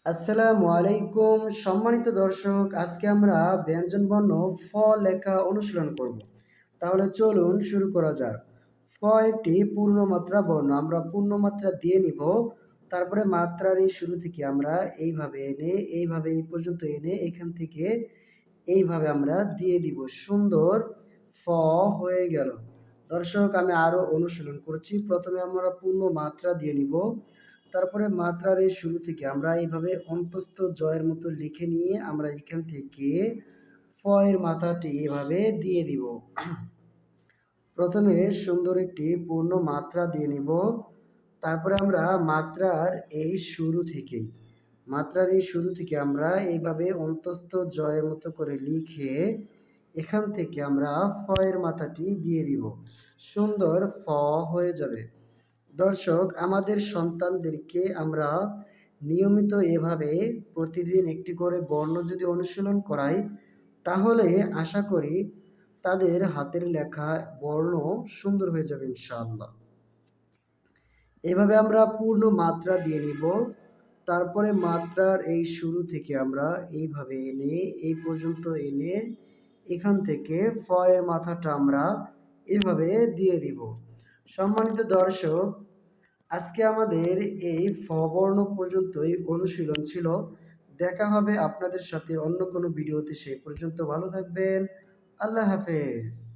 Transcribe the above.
আসসালামু আলাইকুম সম্মানিত দর্শক, আজকে আমরা ব্যঞ্জনবর্ণ ফ লেখা অনুশীলন করব। তাহলে চলুন শুরু করা যাক। ফ একটি পূর্ণমাত্রা বর্ণ, আমরা পূর্ণমাত্রা দিয়ে নিব। তারপরে মাত্রার এই শুরু থেকে আমরা এইভাবে এনে এইভাবে এই পর্যন্ত এনে এখান থেকে এইভাবে আমরা দিয়ে দিব। সুন্দর ফ হয়ে গেল। দর্শক, আমি আরো অনুশীলন করছি। প্রথমে আমরা পূর্ণ মাত্রা দিয়ে নিব, তারপরে মাত্রার এই শুরু থেকে আমরা এইভাবে অন্তস্থ জয়ের মতো লিখে নিয়ে আমরা এখান থেকে ফ এর মাথাটি এভাবে দিয়ে দিব। প্রথমে সুন্দর একটি পূর্ণ মাত্রা দিয়ে নিব, তারপরে আমরা মাত্রার এই শুরু থেকে আমরা এইভাবে অন্তস্থ জয়ের মতো করে লিখে এখান থেকে আমরা ফ এর মাথাটি দিয়ে দিব। সুন্দর ফ হয়ে যাবে। দর্শক, আমাদের সন্তানদেরকে আমরা নিয়মিত এভাবে প্রতিদিন একটি করে বর্ণ যদি অনুশীলন করাই, তাহলে আশা করি তাদের হাতের লেখা বর্ণ সুন্দর হয়ে যাবে ইনশাআল্লাহ। এভাবে আমরা পূর্ণ মাত্রা দিয়ে নিব, তারপরে মাত্রার এই শুরু থেকে আমরা এইভাবে এনে এই পর্যন্ত এনে এখান থেকে ফ এর মাথাটা আমরা এভাবে দিয়ে দিব। সম্মানিত দর্শক, আজকে আমাদের এই ফ বর্ণ পর্যন্তই অনুশীলন ছিল। দেখা হবে আপনাদের সাথে অন্য কোনো ভিডিওতে। সেই পর্যন্ত ভালো থাকবেন। আল্লাহ হাফেজ।